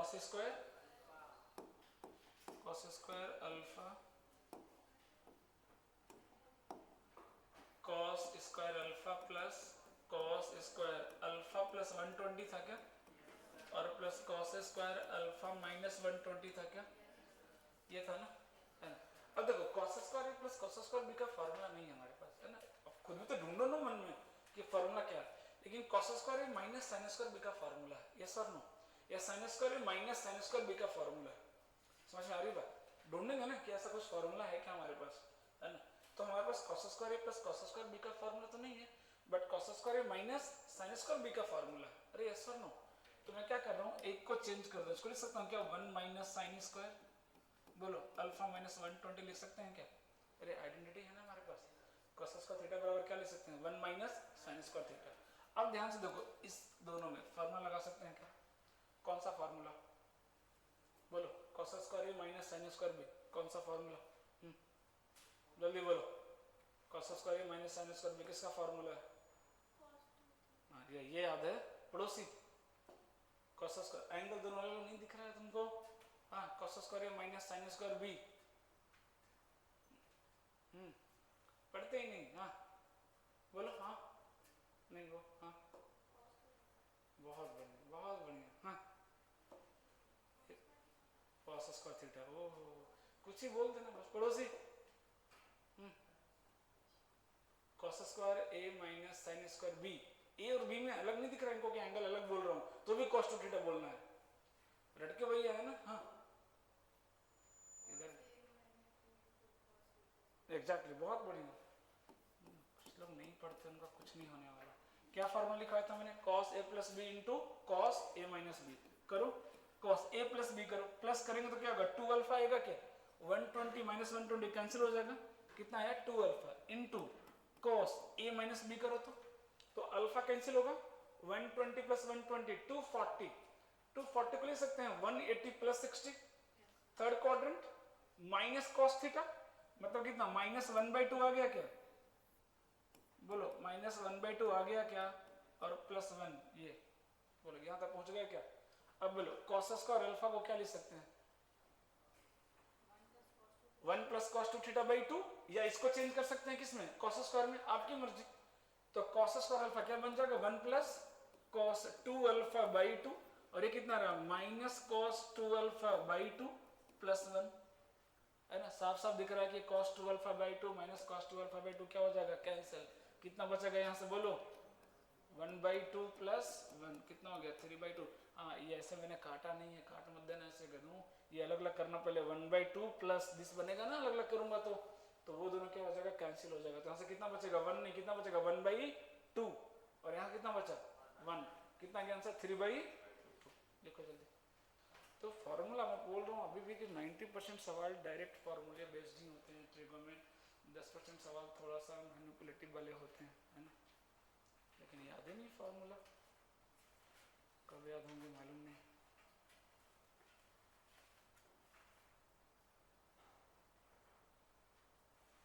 Cos square alpha cos square alpha plus cos square alpha plus 120 था क्या, और plus cos square alpha minus 120 था क्या, ये था ना, है ना। अब देखो cos square plus cos square B का फॉर्मूला नहीं है हमारे पास, है ना। अब खुद भी तो ढूंढो ना मन में कि फॉर्मूला क्या है, लेकिन cos square minus sine square B का फॉर्मूला है, यस और नो, या sine square minus sine square B का फॉर्मूला है। समझ में आ रही बात, ढूंढेंगे ना कि ऐसा कुछ फॉर्मूला है क्या हमारे पास, है ना। तो हमारे पास cos square plus cos square B का फॉर्मूला तो नहीं है, but cos square minus sine square B का फॉर्मूला है। अरे यस और नो, तो मैं क्या कर रहा हूँ, एक को चेंज कर दो, इसको लिख सकता हूँ क्या 1 माइनस साइन स्क्वायर, बोलो अल्फा माइनस 120 लिख सकते हैं क्या। अरे आइडेंटिटी है ना हमारे पास, cos स्क्वायर थीटा बराबर क्या लिख सकते हैं 1 माइनस साइन स्क्वायर थीटा। अब ध्यान से देखो इस दोनों में फार्मूला लगा सकते हैं क्या, कौन सा फार्मूला, बोलो cos square minus sine square B, कौन सा फार्मूला, जल्दी बोलो, cos square minus sine square B किसका फार्मूला है, हाँ ये याद है पड़ोसी, cos स्क्वायर एंगल दोनों अलग नहीं दिख रहा है तुमको, हाँ cos square minus sine square B, पढ़ते ही नहीं, हाँ बोलो, हाँ नहीं वो, हाँ बहुत बढ़िया बहुत बढ़िया, हाँ cos स्क्वायर थीटा, ओहो कुछ ही बोल देना बस पड़ोसी, cos स्क्वायर ए माइनस साइन स्क्वायर बी, ए और बी में अलग नहीं दिख रहा है इनको कि एंगल अलग बोल रहा हूँ तो भी cos टू थीटा बोलना है, रट के वही है ना, हाँ इधर एग्जैक्टली बहुत बढ़िया, कुछ लोग नहीं पढ़ते उनका कुछ नहीं होने वाला। क्या फॉर्मूला लिखा था मैंने, cos a plus B into cos A minus B, करो cos a प्लस बी करो, प्लस करेंगे तो क्या होगा 2 अल्फा आएगा क्या, 120 माइनस 120 कैंसिल हो जाएगा, कितना आया 2 alpha into cos a minus B करो तो अल्फा कैंसिल होगा, 120 प्लस 120 240, 240 को ले सकते हैं 180 plus 60, third quadrant minus cos theta, मतलब कितना माइनस 1/2 आ गया क्या, बोलो माइनस 1/2 आ गया क्या, और प्लस 1 ये, बोलो यहां तक पहुंच गया क्या। अब बोलो cos स्क्वायर अल्फा को क्या लिख सकते हैं 1 plus cos two theta by 2, या इसको चेंज कर सकते हैं किसमें cos स्क्वायर में, आपकी मर्जी। तो cos स्क्वायर अल्फा क्या बन जाएगा 1 प्लस कॉस 2 अल्फा बाई 2, और ये कितना रहा minus cos 2 alpha by 2 plus 1, है ना, साफ साफ दिख रहा है कि cos 2 alpha by 2 minus cos 2 alpha by 2 क्या हो जाएगा कैंसिल, कितना बचेगा यहाँ से बोलो 1/2 प्लस 1 कितना हो गया 3/2, हाँ ये ऐसे मैंने काटा नहीं है, काट मत देना ऐसे करूँ, ये अलग अलग करना पहले 1/2 प्लस दिस बनेगा ना, अलग अलग करूंगा तो वो दोनों क्या हो जाएगा कैंसिल हो जाएगा, तो यहाँ से कितना बचेगा 1 नहीं, कितना बचेगा 1/2, और यहाँ कितना बचा 1, कितना गया आंसर 3/2, देखो जल्दी। तो फॉर्मूला मैं बोल रहा हूँ अभी भी कि 90% सवाल डायरेक्ट फार्मूले बेस्ड ही होते हैं ट्रिगो में, 10% सवाल थोड़ा सा मैनिपुलेटिव वाले होते हैं, है ना, लेकिन याद ही नहीं फार्मूला, कब याद होंगे मालूम नहीं।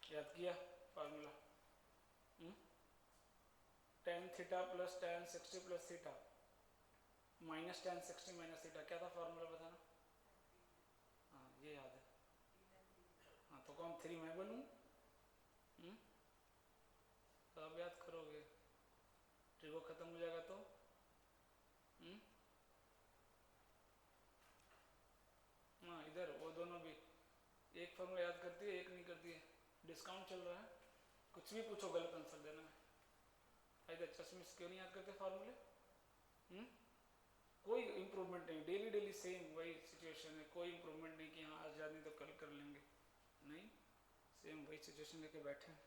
याद किया formula, tan theta plus tan 60 plus theta minus tan 60 minus theta, क्या था फार्मूला बताना, हाँ ये याद है, हाँ तो कौन 3 मैं बोलूँ, कब याद करोगे, ट्रिगो खत्म हो जाएगा तो, हाँ इधर वो दोनों भी एक फॉर्मूला याद करती है एक नहीं करती है, डिस्काउंट चल रहा है, कुछ भी पूछो गलत आंसर देना है, इधर चश्मिश क्यों नहीं याद करते फार्मूले, कोई इम्प्रूवमेंट नहीं, डेली डेली सेम वही सिचुएशन है, कोई इम्प्रूवमेंट नहीं कि हाँ आज याद नहीं तो कल कर लेंगे, नहीं सेम वही सिचुएशन लेके बैठे हैं।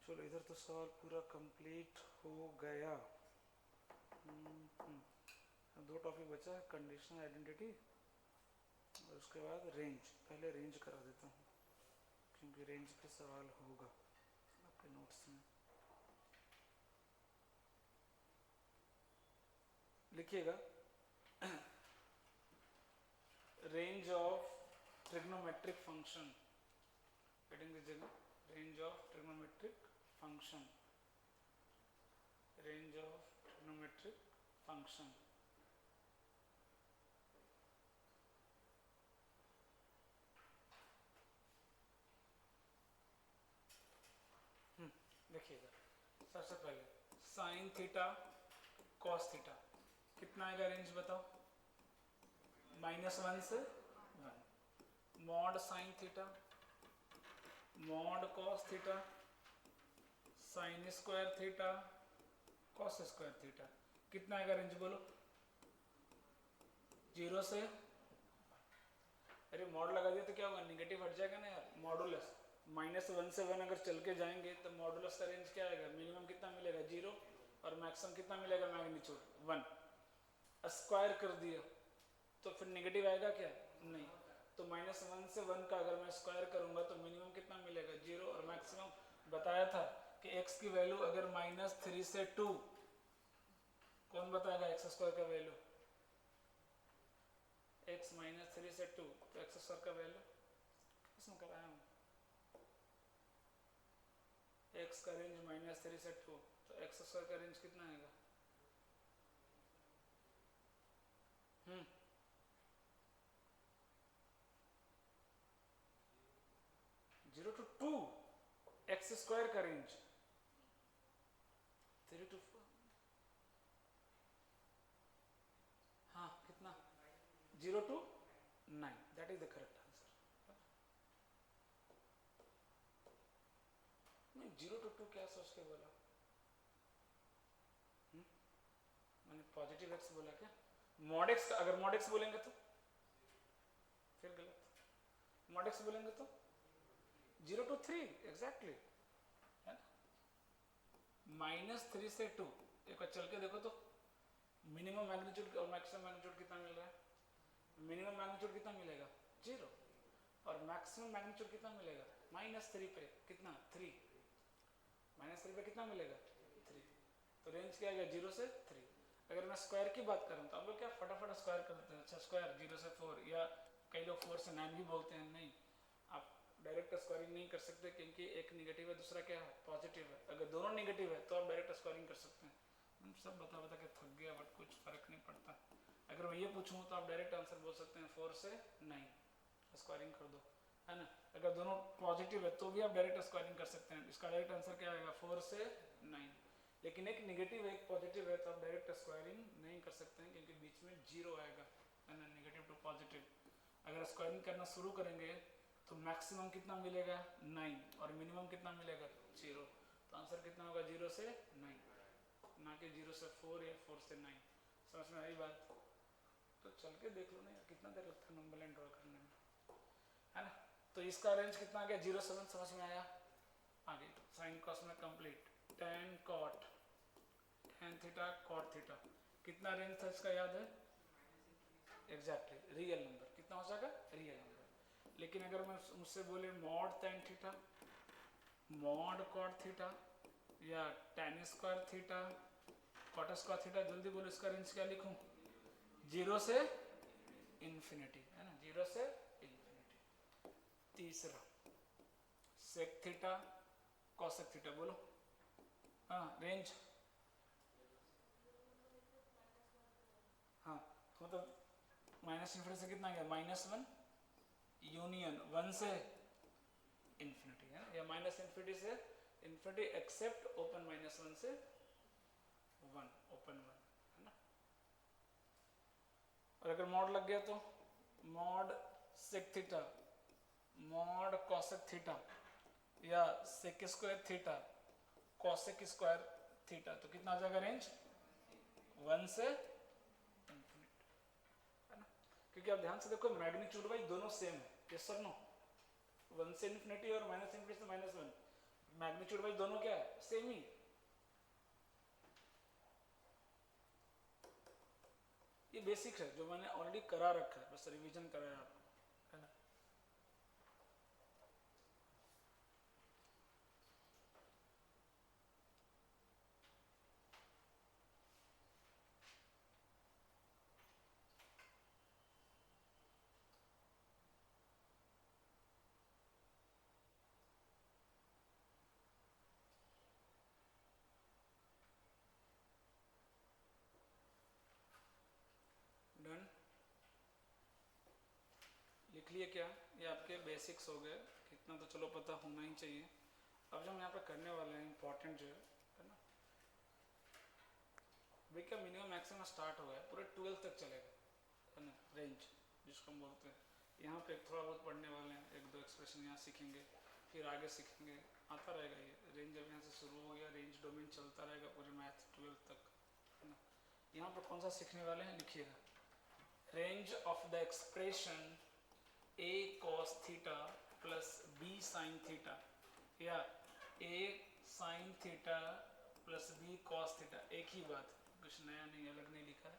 चलो इधर तो सवाल पूरा कंप्लीट हो गया, दो टॉपिक बचा है, कंडीशनल आइडेंटिटी और उसके बाद रेंज, पहले रेंज करा देता हूँ क्योंकि रेंज पे सवाल होगा आपके नोट्स में, लिखिएगा range of trigonometric function, heading दीजिएगा range of trigonometric function, range of trigonometric function. देखिएगा, सबसे पहले साइन थीटा कॉस थीटा कितना आएगा रेंज बताओ? -1 से 1। Mod sine theta mod cos theta sine square theta cos square theta कितना आएगा रेंज बोलो? 0 से, अरे मॉड लगा दिया तो क्या होगा? निगेटिव हट जाएगा ना यार, मॉडुलस। -1 से 1 अगर चल के जाएंगे तो मॉडुलस का रेंज क्या आएगा? मिनिमम कितना मिलेगा? 0, और मैक्सिमम कितना मिलेगा? मैग्नीट्यूड 1। स्क्वायर कर दिया तो फिर निगेटिव आएगा क्या? नहीं। तो -1 से 1 का अगर मैं स्क्वायर करूंगा तो मिनिमम कितना मिलेगा? 0, और मैक्सिमम बताया था कि x की वैल्यू अगर -3 से 2, कौन बताएगा एक्स स्क्वायर का वैल्यू? x -3 से 2, तो एक्स स्क्वायर का वैल्यू इसमें कराया हूँ। x का रेंज -3 से 2, तो एक्स स्क्वायर का रेंज कितना आएगा? 0 to 2, एक्स स्क्वायर का रेंज 3 to 4, हाँ कितना? 0 to 9, that is the correct answer. मैं 0 to 2 क्या सोच के बोला? मैंने पॉजिटिव एक्स बोला क्या? मॉड एक्स, अगर मॉड एक्स बोलेंगे तो फिर गलत। मॉड एक्स बोलेंगे तो 0 to 3 एग्जैक्टली है ना। -3 से 2, एक बार चल के देखो तो मिनिमम मैग्नीट्यूड और मैक्सिमम मैग्नीट्यूड कितना मिल रहा है? मिनिमम मैग्नीट्यूड कितना मिलेगा? 0, और मैक्सिमम मैग्नीट्यूड कितना मिलेगा? -3 पे कितना? 3। -3 पे कितना मिलेगा? 3। तो रेंज क्या आएगा? 0 से 3। अगर मैं स्क्वायर की बात करूँ तो हम लोग क्या फटाफट स्क्वायर कर देते हैं। अच्छा स्क्वायर 0 से 4, या कई लोग 4 से 9 भी बोलते हैं। नहीं, आप डायरेक्ट स्क्वायरिंग नहीं कर सकते क्योंकि एक निगेटिव है, दूसरा क्या है? पॉजिटिव है। अगर दोनों निगेटिव है तो आप डायरेक्ट स्क्वायरिंग कर सकते हैं। हम सब बता बता के थक गया, बट कुछ फर्क नहीं पड़ता। अगर मैं ये पूछूँ तो आप डायरेक्ट आंसर बोल सकते हैं 4 से 9 स्क्वायरिंग कर दो, है ना। अगर दोनों पॉजिटिव है तो भी आप डायरेक्ट स्क्वायरिंग कर सकते हैं। इसका डायरेक्ट आंसर क्या आएगा? 4 से 9। लेकिन एक निगेटिव है एक पॉजिटिव है तो आप डायरेक्ट स्क्वायरिंग नहीं कर सकते हैं क्योंकि बीच में 0 आएगा, है ना, निगेटिव टू पॉजिटिव। अगर स्क्वायरिंग करना शुरू करेंगे तो मैक्सिमम कितना मिलेगा? 9, और मिनिमम कितना मिलेगा? 0। तो आंसर कितना होगा? 0 से 9, ना कि 0 से 4 या 4 से 9। समझ में आई बात? तो चल के देख लो ना यार, कितना देर लगता है नंबर लाइन ड्रॉ करने में, है ना। तो इसका रेंज कितना आ गया? 0 से 1 समझ में आया? आगे साइन कॉस में complete. tan cot, tan theta cot theta कितना रेंज था इसका याद है? एग्जैक्टली रियल नंबर कितना हो जाएगा? Real number. लेकिन अगर मैं मुझसे बोले mod tan theta mod cot theta या tan square theta cot square theta, जल्दी बोलो इसका रेंज क्या लिखूं? 0 से इन्फिनिटी, है ना, 0 से इन्फिनिटी। तीसरा सेक थीटा कॉसेक थीटा, बोलो। हाँ रेंज, हाँ मतलब -∞ से कितना गया? -1 यूनियन 1 से इन्फिनिटी, है ना, या -∞ से इन्फिनिटी एक्सेप्ट ओपन -1 से 1 ओपन 1, है ना। और अगर मॉड लग गया तो mod sec theta mod cosec theta या sec square theta cosec square theta, तो कितना आ जाएगा रेंज? 1 से इन्फिनिटी, है ना। क्योंकि आप ध्यान से देखो मैग्नीट्यूड वाइज दोनों सेम है, यस सर नो। 1 से इन्फिनिटी और -∞ से -1 मैग्नीट्यूड वाइज दोनों क्या है? सेम ही। ये बेसिक है जो मैंने ऑलरेडी करा रखा है, बस रिवीजन कराया आपको, है ना। लिए क्या, ये आपके बेसिक्स हो गए, इतना तो चलो पता होना ही चाहिए। अब जो हम यहाँ पे करने वाले हैं इंपॉर्टेंट जो है ना, भाई क्या मिनिमम मैक्सिमम स्टार्ट हो गया, पूरे 12 तक चलेगा, है ना, रेंज जिसको हम बोलते हैं। यहाँ पे थोड़ा बहुत पढ़ने वाले हैं, एक दो एक्सप्रेशन यहाँ सीखेंगे, फिर आगे सीखेंगे, आता रहेगा ये रेंज। जब यहाँ से शुरू हो गया रेंज डोमेन चलता रहेगा पूरे मैथ 12 तक, है ना। यहाँ पर कौन सा सीखने वाले हैं, लिखिएगा, range of the expression a cos theta plus b sin theta, या a sin theta plus b cos theta, एक ही बात, कुछ नया नहीं, अलग नहीं लिखा है,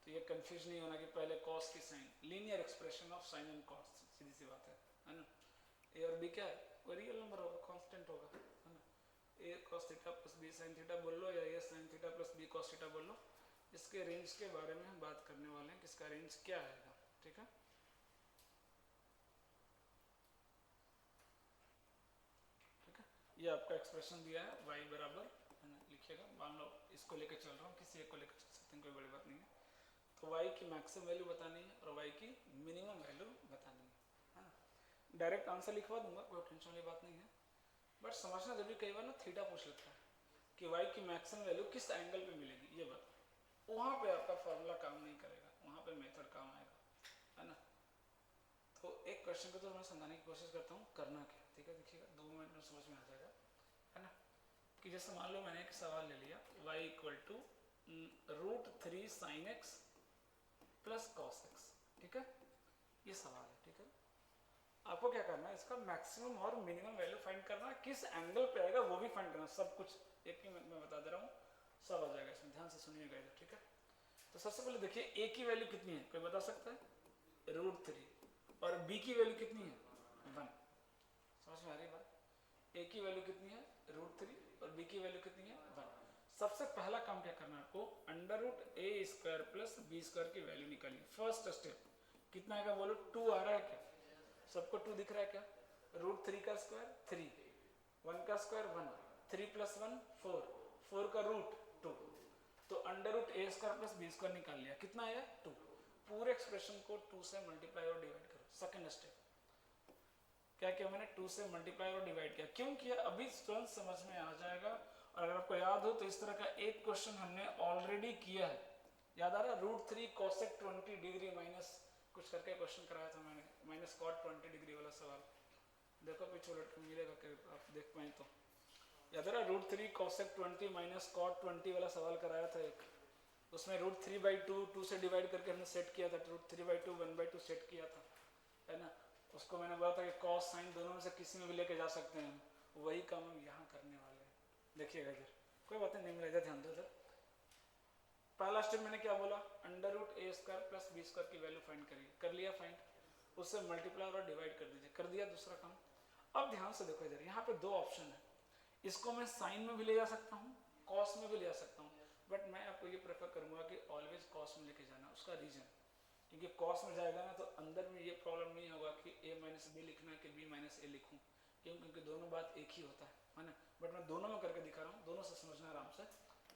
तो ये कंफ्यूज नहीं होना कि पहले cos की sine, linear expression of sine and cos, सीधी सी बात है ना। a और b क्या है, वो रियल नंबर होगा, कांस्टेंट होगा, है ना। a cos theta plus b sin theta बोल लो, या a sin theta plus b cos theta बोल लो। इसके रेंज के बारे में हम बात करने वाले हैं, किसका रेंज क्या आएगा, ठीक है। ये आपका एक्सप्रेशन दिया है y बराबर, है ना, लिखिएगा, मान लो इसको लेकर चल रहा हूँ, किसी एक को लेकर चल सकते हैं, कोई बड़ी बात नहीं है। तो y की मैक्सिमम वैल्यू बतानी है और y की मिनिमम वैल्यू बतानी है ना। डायरेक्ट आंसर लिखवा दूंगा, कोई टेंशन वाली बात नहीं है, बट समझना जरूरी, कई बार ना थीटा पूछ लेता है कि y की मैक्सिमम वैल्यू किस एंगल पे मिलेगी, ये बात, वहाँ पे आपका फॉर्मूला काम नहीं करेगा, वहाँ पे मेथड काम आएगा, है ना। तो एक क्वेश्चन को तो मैं समझाने की कोशिश करता हूँ, करना क्या, ठीक है, देखिएगा 2 मिनट में समझ में आ जाएगा, है ना। कि जैसे मान लो मैंने एक सवाल ले लिया, y equal to √3 sin x plus cos x, ठीक है, ये सवाल है, ठीक है। आपको क्या करना है, इसका मैक्सिमम और मिनिमम वैल्यू फाइंड करना है, किस एंगल पे आएगा वो भी फाइंड करना, सब कुछ एक ही मैं बता दे रहा हूँ, सब आ जाएगा इसमें, ध्यान से सुनिएगा इधर, ठीक है। तो सबसे पहले देखिए a की वैल्यू कितनी है, कोई बता सकता है, √3, और b की वैल्यू कितनी है, 1, समझ में आ रही है बात। a की वैल्यू कितनी है, √3, और b की वैल्यू कितनी है, 1। सबसे पहला काम क्या करना है आपको, √a² प्लस b² की वैल्यू निकालिए, फर्स्ट स्टेप। कितना आएगा बोलो, 2 आ रहा है क्या, सबको 2 दिख रहा है क्या, √3 का स्क्वायर 3, 1 का स्क्वायर 1, 3 + 1 4, 4 का रूट 2, तो √a² प्लस b² निकाल लिया, कितना आया 2। पूरे एक्सप्रेशन को 2 से मल्टीप्लाई और डिवाइड करो, सेकंड स्टेप। क्या किया मैंने, 2 से मल्टीप्लाई और डिवाइड किया, क्यों किया, अभी तुरंत समझ में आ जाएगा। और अगर आपको याद हो तो इस तरह का एक क्वेश्चन हमने ऑलरेडी किया है, याद आ रहा है, √3 cosec 20 डिग्री माइनस कुछ करके क्वेश्चन कराया था मैंने, माइनस cot 20 डिग्री वाला सवाल, देखो पीछे उलट के मिलेगा कि आप देख पाए तो, याद आ रहा है, √3 cosec 20 माइनस cot 20 वाला सवाल कराया था एक, उसमें √3/2 2 से डिवाइड करके हमने सेट किया था, √3/2 1/2 सेट किया था, है ना। उसको मैंने बोला था कि कॉस साइन दोनों में से किसी में भी लेके जा सकते हैं, वही काम हम यहाँ करने वाले हैं, देखिएगा इधर, कोई बात नहीं मिलेगा, ध्यान दो इधर। पहला स्टेप मैंने क्या बोला, √a² प्लस b² की वैल्यू फाइंड करिए, कर लिया फाइंड, उससे मल्टीप्लाई और डिवाइड कर दीजिए, कर दिया दूसरा काम। अब ध्यान से देखो इधर, यहाँ पे 2 ऑप्शन है, इसको मैं साइन में भी ले जा सकता हूँ, कॉस में भी ले जा सकता हूँ, बट मैं आपको ये प्रेफर करूँगा कि ऑलवेज कॉस में लेके जाना, उसका रीजन, क्योंकि कॉस में जाएगा ना तो अंदर में ये प्रॉब्लम नहीं होगा कि a - b लिखना है कि b - a लिखूँ, क्यों, क्योंकि दोनों बात एक ही होता है ना। बट मैं दोनों में करके दिखा रहा हूँ, दोनों से समझना आराम से,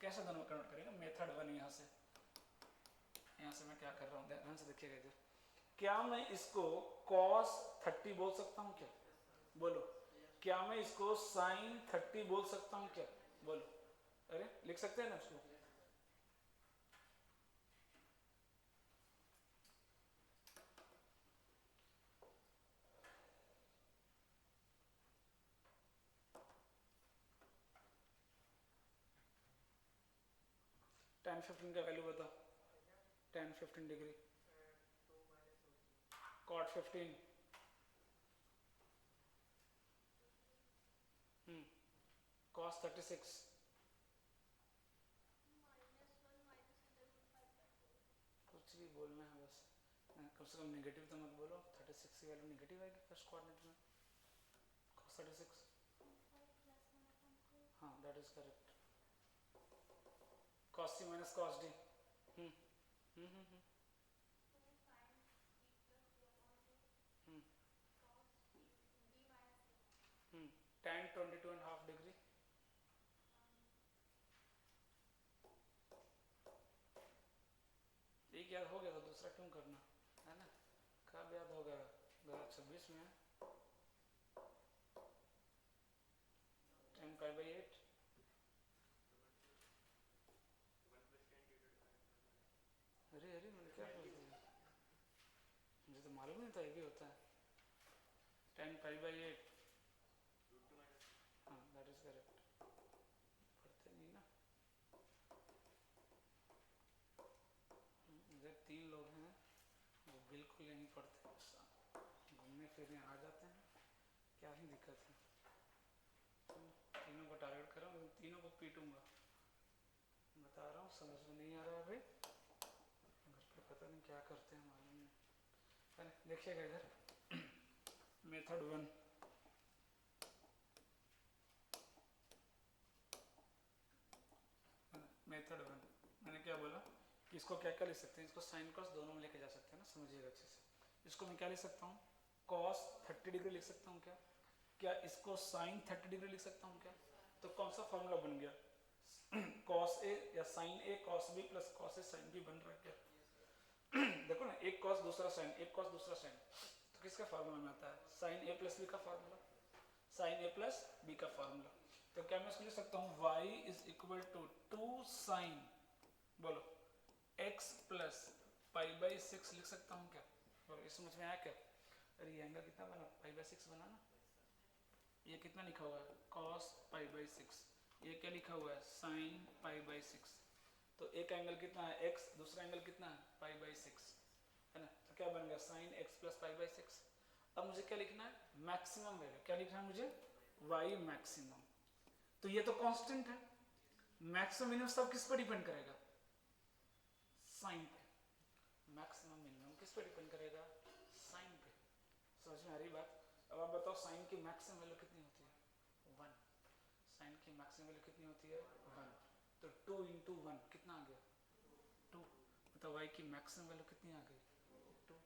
कैसे दोनों कन्वर्ट करेंगे, मेथड 1, यहाँ से मैं क्या कर रहा हूँ, ध्यान से देखिएगा इधर। क्या मैं इसको cos 30 बोल सकता हूँ क्या, बोलो, क्या मैं इसको sin 30 बोल सकता हूँ क्या, बोलो, अरे लिख सकते हैं ना उसको, tan 15 का वैल्यू बताओ, tan 15 डिग्री, cot 15, cos 36, कुछ भी बोलना है बस, कम से कम नेगेटिव तो मत बोलो, 36 की वैल्यू नेगेटिव आएगी फर्स्ट कोऑर्डिनेट में, cos 36, हाँ that is correct, cos c - cos d, hmm hmm hmm hmm tan 22.5 degree, एक याद हो गया तो दूसरा क्यों करना, है ना, कब याद होगा, 2026 में 10 π/8। अरे अरे मैंने क्या बोल दिया, मुझे तो मालूम नहीं था ये भी होता है 10 π/8। हाँ दैट इज करेक्ट। पढ़ते नहीं ना। इधर 3 लोग हैं जो बिल्कुल नहीं पढ़ते, घूमने फिरने आ जाते हैं, क्या ही दिक्कत है। तीनों को टारगेट कर रहा हूँ, तीनों को पीटूंगा, बता रहा हूँ। समझ में नहीं आ रहा है अभी, घर पे पता नहीं क्या करते हैं, मालूम नहीं। अरे देखिएगा इधर मेथड 1, मेथड 1 मैंने क्या बोला कि इसको क्या क्या लिख सकते हैं, इसको साइन कॉस दोनों में लेके जा सकते हैं ना, समझिएगा अच्छे से। इसको मैं क्या लिख सकता हूँ, कॉस 30 डिग्री लिख सकता हूँ क्या, क्या इसको साइन 30 डिग्री लिख सकता हूँ क्या। तो कौन सा फॉर्मूला बन गया, कॉस ए या sign A cos B plus cos A sine B बन रहा है क्या। देखो ना, एक कॉस दूसरा साइन, एक कॉस दूसरा साइन, तो किसका फार्मूला में आता है, साइन ए प्लस बी का formula, sine A plus B का फार्मूला। तो क्या मैं इसको लिख सकता हूँ y is equal to 2 sine, बोलो x प्लस π/6 लिख सकता हूँ क्या, बोलो ये समझ में आया क्या। अरे ये एंगल कितना बना, π/6 बना ना। ये कितना लिखा हुआ है, cos π/6, ये क्या लिखा हुआ है, sin π/6। तो एक एंगल कितना है x, दूसरा एंगल कितना है π/6, है ना। तो क्या बन गया sin x प्लस π/6। अब मुझे क्या लिखना है, मैक्सिमम वैल्यू, क्या लिखना है मुझे, y मैक्सिमम। तो ये तो कांस्टेंट है, मैक्सिमम मिनिमम सब किस पर डिपेंड करेगा, साइन पे। मैक्सिमम मिनिमम किस पे डिपेंड करेगा, साइन पे। समझ में आ रही बात। अब आप बताओ साइन की मैक्सिमम वैल्यू कितनी होती है, 1। साइन की मैक्सिमम वैल्यू कितनी होती है, 1। तो 2 × 1 कितना आ गया, 2। मतलब y की मैक्सिमम वैल्यू कितनी आ गई, 2।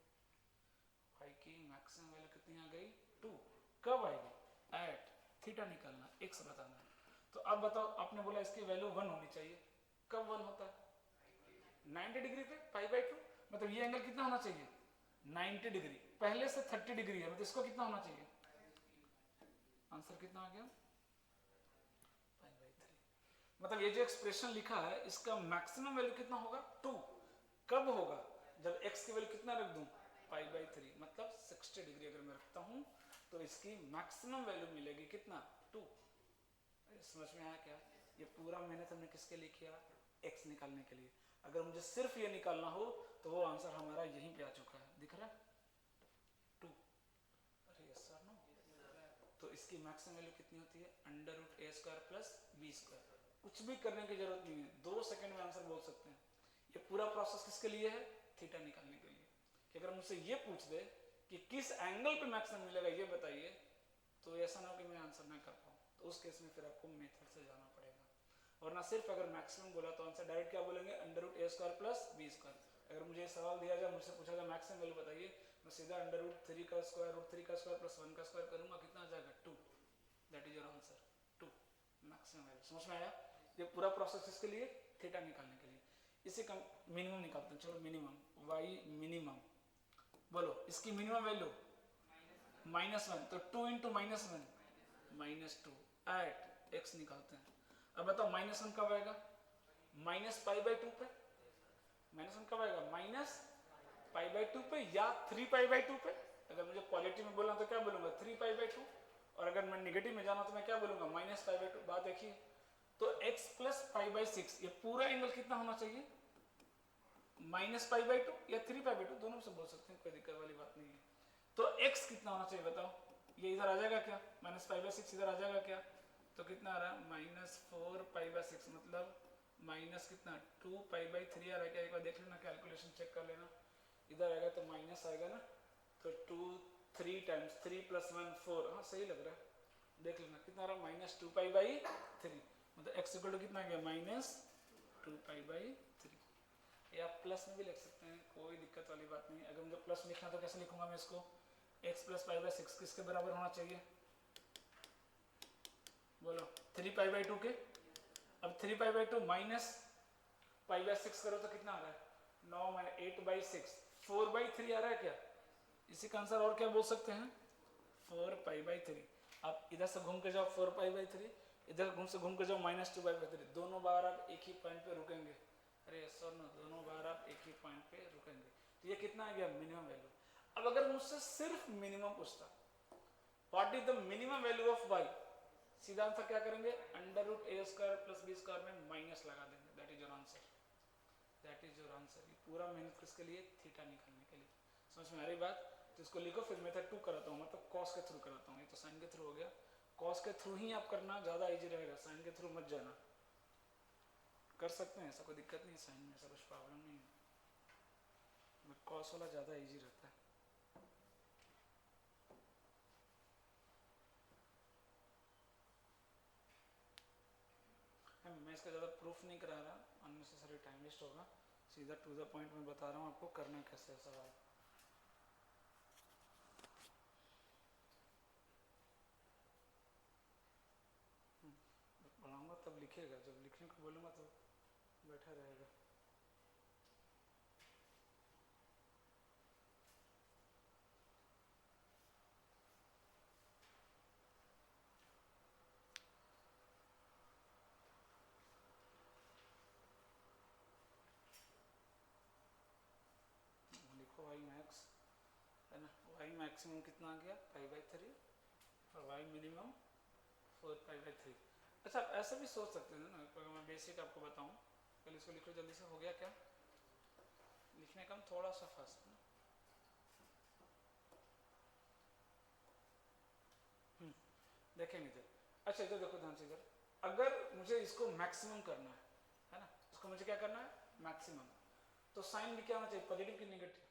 y की मैक्सिमम वैल्यू कितनी आ गई, 2। कब आएगी, एट थीटा निकालना, x बताना है। तो अब बताओ, आपने बोला इसकी वैल्यू 1 होनी चाहिए, कब 1 होता है, 90 डिग्री पे π/2। मतलब ये एंगल कितना होना चाहिए, 90 डिग्री, पहले से 30 डिग्री है, मतलब इसको कितना होना चाहिए, आंसर कितना आ गया, π/3। मतलब ये जो एक्सप्रेशन लिखा है इसका मैक्सिमम वैल्यू कितना होगा, 2। कब होगा, जब x की वैल्यू कितना रख दूं, π/3, मतलब 60 डिग्री अगर मैं रखता हूं तो इसकी मैक्सिमम वैल्यू मिलेगी कितना, 2। समझ में आया क्या। ये पूरा मेहनत हमने किसके लिए किया, x निकालने के लिए। अगर मुझे सिर्फ ये निकालना हो तो वो आंसर हमारा यहीं पे आ चुका है, दिख रहा है 2। अरे यस सर नो। तो इसकी मैक्सिमम वैल्यू कितनी होती है, √a² प्लस b²। कुछ भी करने की जरूरत नहीं है, 2 सेकंड में आंसर बोल सकते हैं। ये पूरा प्रोसेस किसके लिए है, थीटा निकालने के लिए। कि अगर मुझसे ये पूछ दे कि किस एंगल पे मैक्सिमम मिलेगा ये बताइए, तो ऐसा ना हो कि मैं आंसर ना कर पाऊँ, तो उस केस में फिर आपको मेथड से जाना पड़ेगा। वरना सिर्फ अगर मैक्सिमम बोला तो आंसर डायरेक्ट क्या बोलेंगे, √a² प्लस b²। अगर मुझे सवाल दिया जाए, मुझसे पूछा जाए मैक्सिमम वैल्यू बताइए, मैं सीधा √3 का स्क्वायर √3 का स्क्वायर प्लस 1 का स्क्वायर करूंगा, कितना आ जाएगा, 2। That is your answer, 2 maximum value. समझ में आया। ये पूरा प्रोसेस इसके लिए, थीटा निकालने के लिए। इसी का मिनिमम निकालते हैं, चलो मिनिमम, y मिनिमम, बोलो इसकी मिनिमम वैल्यू -1, तो 2 × -1 -2 एट x निकालते हैं। अब बताओ -1 कब आएगा, -π/2 पे, -1 कब आएगा, -π/2 पे या 3π/2 पे। अगर मुझे पॉजिटिव में बोलना तो क्या बोलूंगा, 3π/2, और अगर मैं नेगेटिव में जाना तो मैं क्या बोलूंगा, -π/2। बात देखिए, तो x प्लस π/6, ये पूरा एंगल कितना होना चाहिए, -π/2 या 3π/2, दोनों से बोल सकते हैं, कोई दिक्कत वाली बात नहीं है। तो x कितना होना चाहिए बताओ, ये इधर आ जाएगा क्या, -π/6 इधर आ जाएगा क्या, तो कितना आ रहा है, -4π/6, मतलब माइनस कितना, 2π/3 आ रहा है क्या, एक बार देख लेना, कैलकुलेशन चेक कर लेना। इधर आएगा तो माइनस आएगा ना, तो 2 3 टाइम्स 3 + 1 4, हाँ सही लग रहा है, देख लेना कितना आ रहा है, -2π/3, मतलब x इक्वल टू कितना आ गया, -2π/3। या प्लस में भी लिख सकते हैं, कोई दिक्कत वाली बात नहीं। अगर मुझे प्लस लिखना तो कैसे लिखूंगा मैं इसको, x प्लस π/6 किसके बराबर होना चाहिए, बोलो 3π/2 के। अब 3π/2 माइनस π/6 करो तो कितना आ रहा है, 9 - 8/6, 4/3 आ रहा है क्या, इसी का आंसर और क्या बोल सकते हैं 4π/3। आप इधर से घूम के जाओ 4π/3, इधर से घूम के जाओ -2π/3, दोनों बार आप एक ही पॉइंट पे रुकेंगे। अरे सर ना, दोनों बार आप एक ही पॉइंट पे रुकेंगे। तो ये कितना आ गया मिनिमम वैल्यू। अब अगर मुझसे सिर्फ मिनिमम पूछता what is the minimum value of y, सीधा आंसर क्या करेंगे √a² + b² में माइनस लगा देंगे। That is your answer, that is your answer. ये पूरा मेहनत किसके लिए, थीटा निकालने के लिए। समझ में आ रही बात? तो इसको लिखो, फिर मेथड 2 कराता हूँ, मतलब कॉस के थ्रू कराता हूँ। ये तो साइन के थ्रू हो गया, कॉस के थ्रू ही आप करना ज़्यादा इजी रहेगा, साइन के थ्रू मत जाना। कर सकते हैं, ऐसा कोई दिक्कत नहीं है, साइन में ऐसा कुछ प्रॉब्लम नहीं है, कॉस वाला ज़्यादा इजी रहता है। मैं इसका ज़्यादा प्रूफ नहीं करा रहा, अननेसेसरी टाइम वेस्ट होगा, सीधा टू द पॉइंट में बता रहा हूँ आपको करना कैसे है सवाल। पढ़ाऊँगा तब लिखेगा, जब लिखने को बोलूँगा तो बैठा रहेगा। लिखो y मैक्स है ना, y मैक्सिमम कितना आ गया π/3 और y मिनिमम 4π/3। अच्छा, आप ऐसा भी सोच सकते हैं ना, अगर मैं बेसिक आपको बताऊं, पहले इसको लिखो जल्दी से। हो गया क्या? लिखने का थोड़ा सा फास्ट ना। देखेंगे इधर। अच्छा इधर देखो ध्यान से, इधर अगर मुझे इसको मैक्सिमम करना है ना, इसको मुझे क्या करना है मैक्सिमम, तो साइन भी क्या होना चाहिए, पॉजिटिव की नेगेटिव?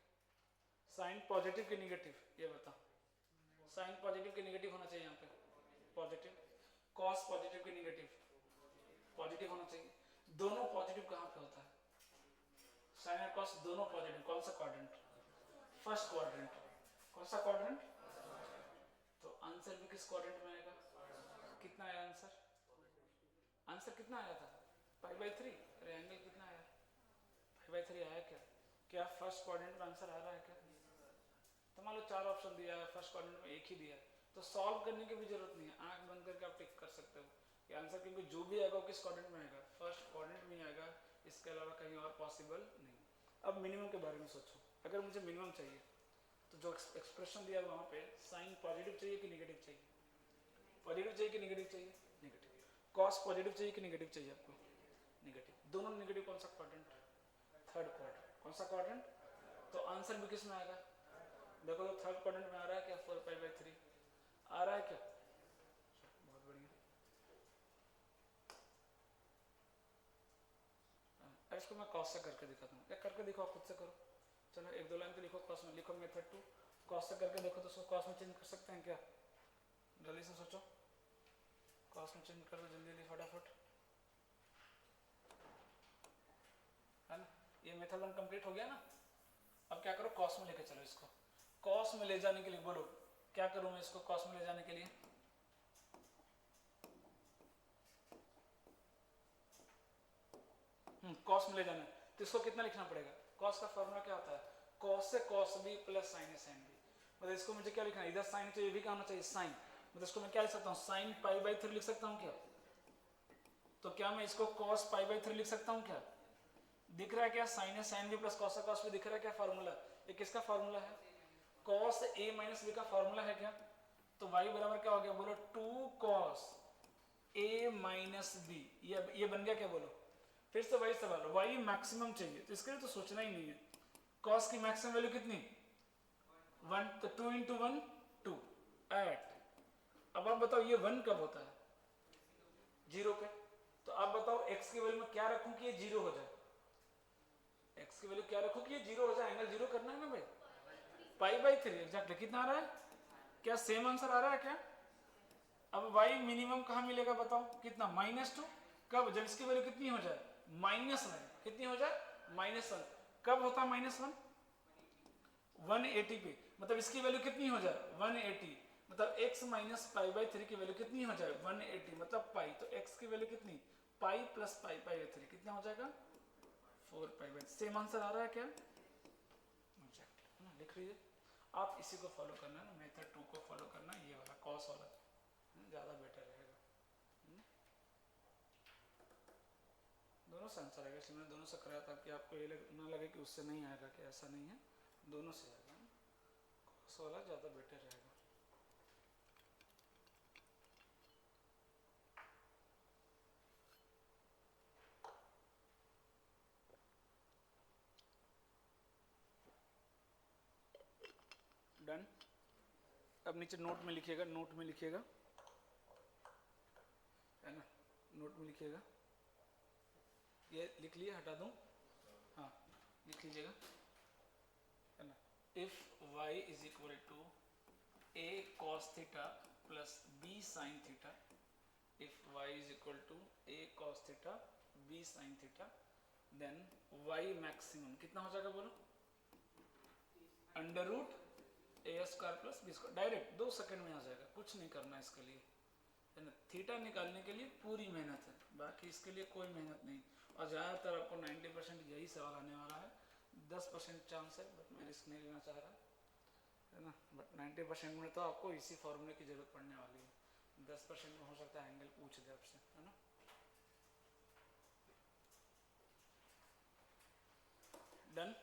साइन पॉजिटिव की नेगेटिव, ये बताओ। साइन पॉजिटिव की नेगेटिव होना चाहिए यहाँ पे, पॉजिटिव। कॉस पॉजिटिव की नेगेटिव, पॉजिटिव होना चाहिए। दोनों पॉजिटिव कहाँ पे होता है? साइन और कॉस दोनों पॉजिटिव। कौन सा क्वाड्रेंट? First quadrant. कौन सा क्वाड्रेंट? तो आंसर भी किस क्वाड्रेंट में आएगा? कितना आया आंसर? आंसर कितना आया था π/3। अरे एंगल कितना आया? π/3 आया क्या? क्या फर्स्ट क्वाड्रेंट में आंसर आ रहा है क्या? तो मान लो 4 ऑप्शन दिया है, फर्स्ट क्वाड्रेंट में एक ही दिया है, तो सॉल्व करने की भी जरूरत नहीं है, आंख बंद करके आप टिक कर सकते हो कि आंसर, क्योंकि जो भी आएगा वो किस क्वाड्रेंट में आएगा? फर्स्ट क्वाड्रेंट में आएगा, इसके अलावा कहीं और पॉसिबल नहीं। अब मिनिमम के बारे में सोचो, अगर मुझे मिनिमम चाहिए तो जो एक्सप्रेशन दिया वहाँ पे साइन पॉजिटिव चाहिए कि नेगेटिव चाहिए? पॉजिटिव चाहिए कि नेगेटिव चाहिए? नेगेटिव। कॉस पॉजिटिव चाहिए कि नेगेटिव चाहिए आपको? नेगेटिव। दोनों नेगेटिव। कौन सा क्वाड्रेंट? Third quadrant. कौन सा क्वाड्रेंट? तो आंसर भी किस में आएगा? देखो तो थर्ड क्वाड्रेंट में आ रहा है क्या? 4π/3 आ रहा है क्या? बहुत बढ़िया। इसको मैं कॉस से करके दिखाता हूँ, या करके दिखो, आप खुद से करो। चलो एक दो लाइन तो लिखो कॉस में, लिखो मेथड 2। कॉस से करके देखो तो उसको कॉस में चेंज कर सकते हैं क्या? जल्दी से सोचो, कॉस में चेंज कर दो जल्दी जल्दी फटाफट, है ना। ये मेथड 1 कंप्लीट हो गया ना। अब क्या करो, कॉस में लेके चलो इसको। कॉस में ले जाने के लिए बोलो क्या करूं मैं इसको कॉस में ले जाने के लिए? कॉस में ले जाना है तो इसको कितना लिखना पड़ेगा? कॉस का फॉर्मूला क्या होता है? कॉस से cos B plus sign A sine B. मतलब इसको मुझे क्या लिखना है? इधर साइन तो ये भी क्या होना चाहिए? साइन। मतलब इसको मैं क्या लिख सकता हूँ? साइन π/3 लिख सकता हूँ क्या? तो क्या मैं इसको कॉस π/3 लिख सकता हूँ क्या? दिख रहा है क्या? Sine A sine B plus cos cos B दिख रहा है क्या फार्मूला? ये किसका फार्मूला है? कॉस ए माइनस बी का फार्मूला है क्या? तो y बराबर क्या हो गया? बोलो 2 cos a माइनस बी। ये बन गया क्या? बोलो फिर से वही सवाल, y मैक्सिमम चाहिए तो इसके लिए तो सोचना ही नहीं है। cos की मैक्सिमम वैल्यू कितनी? 1, तो 2 × 1 2 8। अब आप बताओ ये 1 कब होता है? 0 पे। तो आप बताओ x की वैल्यू में क्या रखूं कि ये 0 हो जाए? x की वैल्यू क्या रखूं कि ये 0 हो जाए? एंगल 0 करना है ना भाई। π/3 एग्जैक्टली कितना आ रहा है? क्या सेम आंसर आ रहा है क्या? अब y मिनिमम कहाँ मिलेगा बताओ? कितना? -2। कब? जब इसकी वैल्यू कितनी हो जाए? -1। कितनी हो जाए? -1। कब होता है -1? 180 पे। मतलब इसकी वैल्यू कितनी हो जाए? 180। मतलब x माइनस π/3 की वैल्यू कितनी हो जाए? 180 मतलब पाई। तो x की वैल्यू कितनी? पाई प्लस π/3 कितना हो जाएगा? 4π/3। सेम आंसर आ रहा है क्या? लिख लीजिए। आप इसी को फॉलो करना है ना, मेथड 2 को फॉलो करना, ये वाला कॉस वाला ज़्यादा बेटर रहेगा। दोनों से आंसर आएगा, इसलिए मैंने दोनों से कराया ताकि आपको ये ना लगे कि उससे नहीं आएगा, कि ऐसा नहीं है, दोनों से आएगा। कॉस वाला ज़्यादा बेटर रहेगा। डन। अब नीचे नोट में लिखिएगा, नोट में लिखिएगा, है ना, नोट में लिखिएगा। ये लिख लिया, हटा दूं? हाँ, लिख लीजिएगा, है ना। If y is equal to a cos theta plus b sin theta, if y is equal to a cos theta b sin theta, then y maximum कितना हो जाएगा बोलो? Under root A square plus B square. Direct 2 second में आ जाएगा, कुछ नहीं करना इसके लिए, है ना। थीटा निकालने के लिए पूरी मेहनत है, बाकी इसके लिए कोई मेहनत नहीं। और ज़्यादातर आपको 90% यही सवाल आने वाला है, 10% चांस है, बट मैं रिस्क नहीं लेना चाह रहा, है ना। बट 90% में तो आपको इसी फॉर्मूले की जरूरत पड़ने वाली है, 10% में हो सकता है एंगल पूछ दे आपसे, है ना। डन।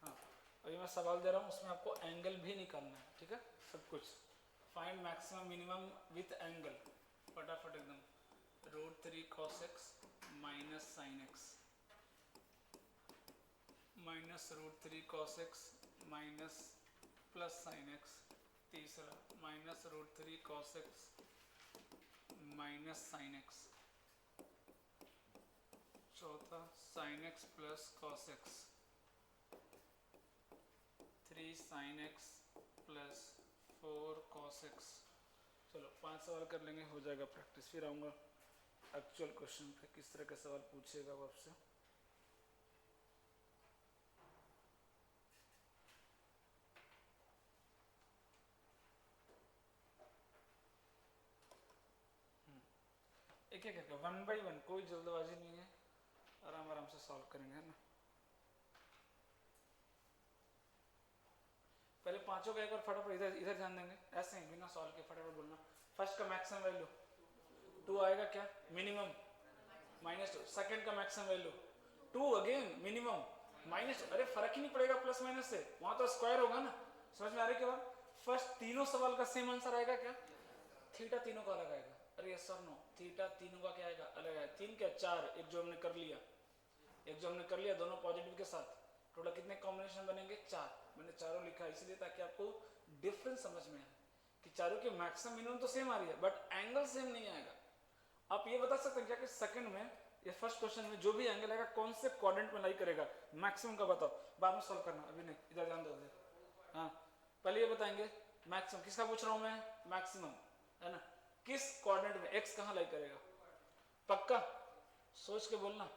हाँ, अभी मैं सवाल दे रहा हूँ, उसमें आपको एंगल भी निकालना है, ठीक है, सब कुछ। Find maximum minimum with angle, फटाफट एकदम। √3 cos x minus sine X, minus √3 cos x minus plus sine X. तीसरा minus √3 cos x minus sine X. चौथा sine X plus cos x, 3 sin x plus 4 cos x। चलो 5 सवाल कर लेंगे, हो जाएगा प्रैक्टिस, फिर आऊँगा एक्चुअल क्वेश्चन पे, किस तरह का सवाल पूछेगा वो आपसे। एक एक करके 1 by 1, कोई जल्दबाजी नहीं है, आराम आराम से सॉल्व करेंगे, है ना। पहले पांचों का एक बार फटाफट इधर इधर ध्यान देंगे, ऐसे ही बिना सॉल्व के फटाफट बोलना। फर्स्ट का मैक्सिमम वैल्यू 2 आएगा, क्या मिनिमम -2। सेकंड का मैक्सिमम वैल्यू 2 अगेन मिनिमम -2। अरे फर्क ही नहीं पड़ेगा प्लस माइनस से, वहां तो स्क्वायर होगा ना, समझ में आ रही क्या बात। फर्स्ट तीनों सवाल का सेम आंसर आएगा क्या? थीटा तीनों का अलग आएगा। अरे यस सर नो, थीटा तीनों का क्या आएगा? अलग आएगा। 3 क्या 4, एक जो हमने कर लिया, एक जो हमने कर लिया दोनों पॉजिटिव के साथ, टोटल कितने कॉम्बिनेशन बनेंगे? 4। मैंने चारों लिखा इसलिए ताकि आपको डिफरेंस समझ में आए कि चारों के मैक्सिमम मिनिमम तो सेम आ रही है बट एंगल सेम नहीं आएगा। आप ये बता सकते हैं क्या कि सेकंड में या फर्स्ट क्वेश्चन में जो भी एंगल आएगा कौन से क्वाड्रेंट में लाई करेगा? मैक्सिमम का बताओ, बाद में सॉल्व करना, अभी नहीं, इधर ध्यान दो। हाँ, पहले ये बताएंगे मैक्सिमम किसका पूछ रहा हूं मैं? मैक्सिमम, है ना। किस क्वाड्रेंट में एक्स कहां लाई करेगा? पक्का सोच के बोलना।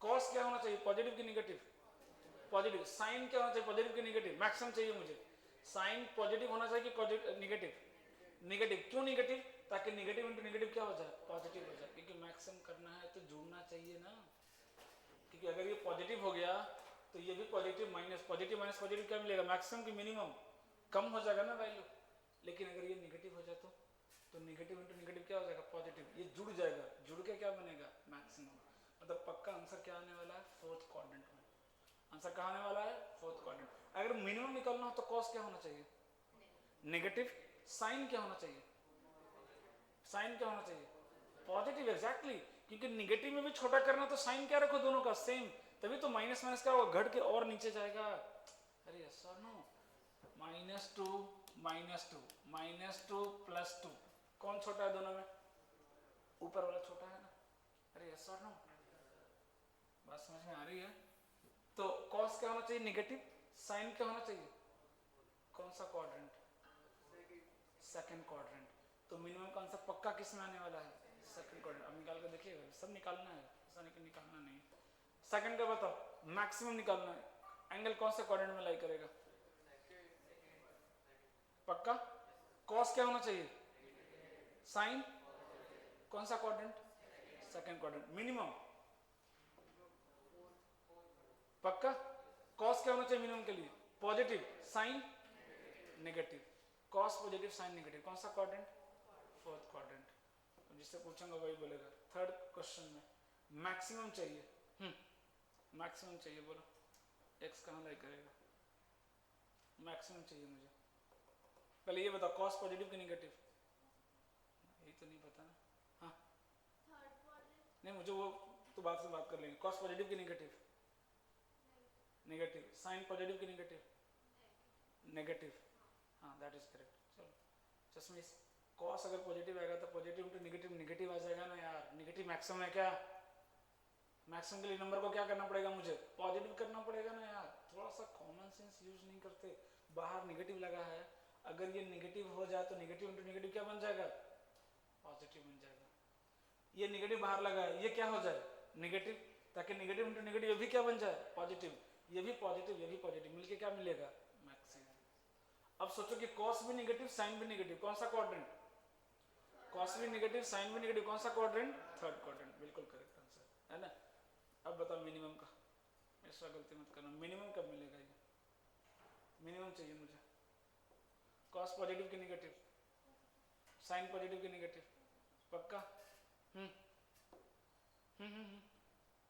कॉस क्या होना चाहिए? पॉजिटिव की निगेटिव? पॉजिटिव। साइन क्या होना चाहिए? पॉजिटिव की निगेटिव? मैक्सिमम चाहिए मुझे, साइन पॉजिटिव होना चाहिए कि निगेटिव? निगेटिव। क्यों निगेटिव? ताकि निगेटिव इंटू निगेटिव क्या हो जाए? पॉजिटिव हो जाए, क्योंकि मैक्सिमम करना है तो जुड़ना चाहिए ना। क्योंकि अगर ये पॉजिटिव हो गया तो ये भी positive minus positive minus positive क्या मिलेगा? मैक्सिमम की मिनिमम, कम हो जाएगा ना वैल्यू। लेकिन अगर ये निगेटिव हो जाए तो निगेटिव इंटू निगेटिव क्या हो जाएगा? पॉजिटिव। ये जुड़ जाएगा, जुड़ के क्या बनेगा? मैक्सिमम। मतलब पक्का आंसर क्या आने वाला है? फोर्थ क्वाड्रेंट में। आंसर कहाँ आने वाला है? Fourth quadrant. अगर मिनिमम निकालना हो तो कॉस क्या होना चाहिए? नेगेटिव। साइन क्या होना चाहिए? साइन क्या होना चाहिए? पॉजिटिव। एग्जैक्टली, क्योंकि निगेटिव में भी छोटा करना तो साइन क्या रखो? दोनों का सेम, तभी तो माइनस माइनस क्या होगा? घट के और नीचे जाएगा। अरे यस और नो, -2 +2 कौन छोटा है दोनों में? ऊपर वाला छोटा है ना। अरे यस और नो, बात समझ में आ रही है? तो कॉस क्या होना चाहिए? निगेटिव। साइन क्या होना चाहिए? कौन सा क्वाड्रेंट? Second quadrant. तो मिनिमम का आंसर पक्का किस में आने वाला है? Second quadrant. अब निकाल के देखिएगा, सब निकालना है, ऐसा नहीं कि निकालना नहीं। सेकंड का बताओ, मैक्सिमम निकालना है। एंगल कौन से क्वाड्रेंट में लाई करेगा? पक्का। कॉस क्या होना चाहिए? साइन कौन सा क्वाड्रेंट? Second quadrant. मिनिमम पक्का। कॉस क्या होना चाहिए मिनिमम के लिए? Positive. Sine negative, cos positive sine negative, कौन सा क्वाड्रेंट? Fourth quadrant. जिससे पूछूंगा वही बोलेगा। थर्ड क्वेश्चन में मैक्सिमम चाहिए, मैक्सिमम चाहिए, बोलो एक्स कहाँ लाई करेगा? मैक्सिमम चाहिए मुझे। पहले ये बताओ कॉस पॉजिटिव कि नेगेटिव? यही तो नहीं पता ना। हाँ नहीं, मुझे वो तो बात से बात कर लेंगे। कॉस पॉजिटिव कि नेगेटिव? नेगेटिव। साइन पॉजिटिव कि नेगेटिव? नेगेटिव। हाँ दैट इज करेक्ट। चलो चश्मे, कॉस अगर पॉजिटिव आएगा तो पॉजिटिव इंटू नेगेटिव नेगेटिव आ जाएगा ना यार। नेगेटिव मैक्सिमम है क्या? मैक्सिमम के लिए नंबर को क्या करना पड़ेगा? मुझे पॉजिटिव करना पड़ेगा ना यार। थोड़ा सा कॉमन सेंस यूज नहीं करते। बाहर नेगेटिव लगा है, अगर ये नेगेटिव हो जाए तो नेगेटिव इंटू नेगेटिव क्या बन जाएगा? पॉजिटिव बन जाएगा। ये नेगेटिव बाहर लगा है, ये क्या हो जाए? नेगेटिव, ताकि नेगेटिव इंटू नेगेटिव ये भी क्या बन जाए? पॉजिटिव। ये भी पॉजिटिव ये भी पॉजिटिव, मिलके क्या मिलेगा? मैक्सिमम। अब सोचो कि कॉस भी नेगेटिव साइन भी नेगेटिव, कौन सा क्वाड्रेंट? कॉस भी नेगेटिव साइन भी नेगेटिव, कौन सा क्वाड्रेंट? Third quadrant. बिल्कुल करेक्ट आंसर है ना। अब बताओ मिनिमम का, ऐसा गलती मत करना। मिनिमम कब मिलेगा? ये मिनिमम चाहिए मुझे। कॉस पॉजिटिव की नेगेटिव, साइन पॉजिटिव की नेगेटिव, पक्का?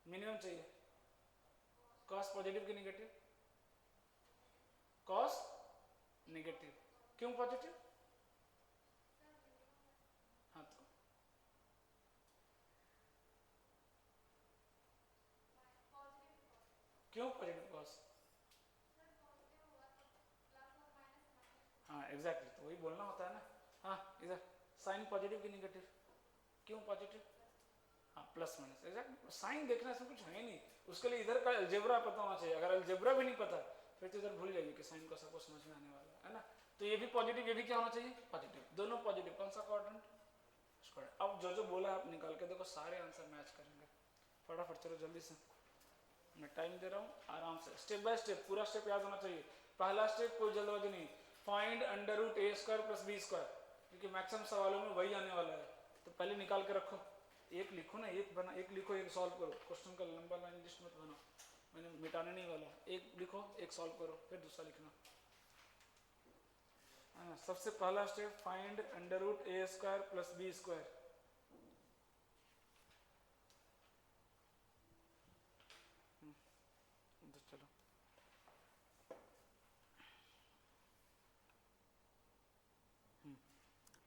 मिनिमम चाहिए। कॉस पॉजिटिव की नेगेटिव, कॉस नेगेटिव, क्यों पॉजिटिव? हाँ तो क्यों पॉजिटिव कॉस? हाँ एग्जैक्टली, तो वही बोलना होता है ना। हाँ इधर साइन पॉजिटिव की नेगेटिव, क्यों पॉजिटिव? हाँ प्लस माइनस, एग्जैक्ट। साइन देखना इसमें कुछ है नहीं, उसके लिए इधर का अलजेब्रा पता होना चाहिए। अगर अलजेब्रा भी नहीं पता फिर तो इधर भूल जाइए कि साइन का सब कुछ समझ में आने वाला है ना। तो ये भी पॉजिटिव ये भी क्या होना चाहिए? पॉजिटिव, दोनों पॉजिटिव। कौन सा क्वाड्रेंट? स्क्वायर। अब जो जो बोला आप निकाल के देखो, सारे आंसर मैच करेंगे। फटाफट चलो जल्दी से, मैं टाइम दे रहा हूँ, आराम से स्टेप बाय स्टेप पूरा स्टेप याद होना चाहिए। पहला स्टेप कोई जल्दबाजी नहीं, find under root A square plus B square, क्योंकि मैक्सिमम सवालों में वही आने वाला है। तो पहले निकाल के रखो, एक लिखो ना, एक बना, एक लिखो एक सॉल्व करो। क्वेश्चन का लंबा लाइन लिस्ट मत बनाओ, मैंने मिटाने नहीं वाला। एक लिखो एक सॉल्व करो, फिर दूसरा लिखना। सबसे पहला step find under root A square plus B square. चलो